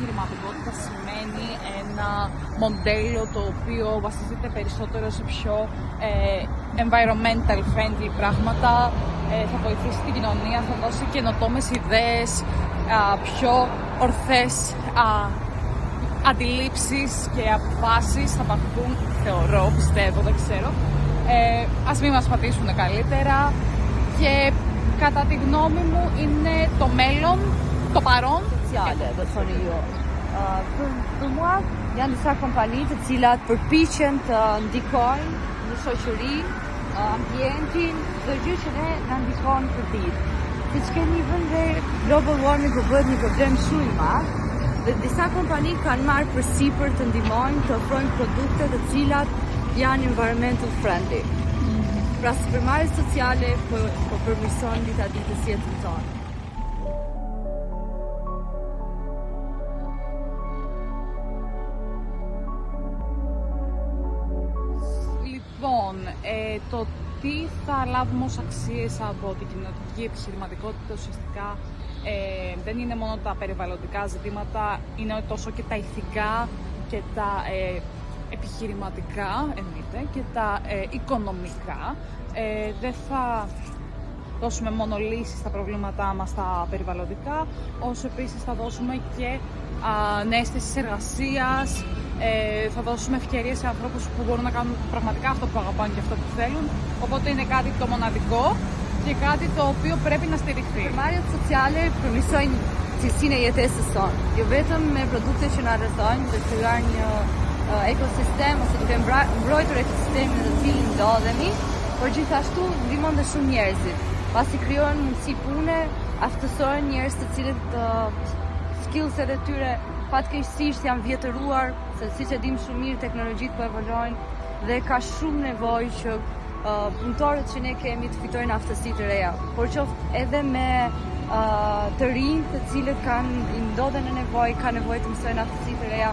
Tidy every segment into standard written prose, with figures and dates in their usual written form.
επιχειρηματικότητα σημαίνει ένα μοντέλο το οποίο βασίζεται περισσότερο σε πιο environmental friendly πράγματα, θα βοηθήσει την κοινωνία, θα δώσει καινοτόμες ιδέες, πιο ορθές αντιλήψεις και αποφάσεις θα πάρθουν, θεωρώ, πιστεύω, δεν ξέρω. Ας μην μας πατήσουν καλύτερα και κατά τη γνώμη μου είναι το μέλλον, το parent sociale, do thoni ju. Për mua janë disa kompani të cilat përpiqen të ndikojnë në shoqëri, ambientin, çdo gjë që ne na ndikon përdit. Siç kemi vënë global warming do bëhet një problem shumë i madh dhe disa kompani kanë marrë përsipër të ndihmojnë të ofrojnë produkte të cilat janë environmental friendly. Pra supermarket sociale po përmirëson dita ditës jetën tonë. Λοιπόν, το τι θα λάβουμε ως αξίες από την κοινωνική επιχειρηματικότητα ουσιαστικά δεν είναι μόνο τα περιβαλλοντικά ζητήματα, είναι τόσο και τα ηθικά και τα επιχειρηματικά εννοείται και τα οικονομικά. Δεν θα δώσουμε μόνο λύσεις στα προβλήματά μας τα περιβαλλοντικά, όσο επίσης θα δώσουμε και νέες θέσεις εργασίας, θα δώσουμε ευκαιρίες σε ανθρώπους που μπορούν να κάνουν πραγματικά αυτό που αγαπάνε και αυτό που θέλουν. Οπότε είναι κάτι το μοναδικό και κάτι το οποίο πρέπει να στηριχθεί. Supermarketet sociale përmirësojnë cilësinë e jetesës sonë, jo vetëm me produkte që na rrethojnë, për të krijuar një ekosistem ose duke mbrojtur ekosistemin në të cilin ndodhemi, por gjithashtu ndihmon dhe shumë njerëzit. Pasi krijohen mundësi pune, aftësojnë njerëz të cilët skillset e tyre fatkeqësisht janë vjetëruar, se siç e dim shumë mirë teknologjitë po evolojnë dhe ka shumë nevojë që punëtorët që ne kemi të fitojnë aftësi të reja, por qoftë edhe me të rinj të cilët ndodhen në nevojë, kanë nevojë të mësojnë aftësi të reja,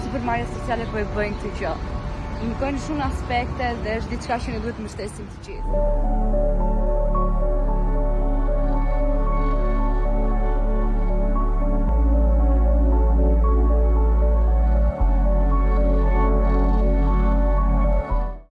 supermarketet sociale po e bëjnë këtë gjë. Ndikojnë shumë aspekte dhe është diçka që ne duhet të mbështesim të gjithë.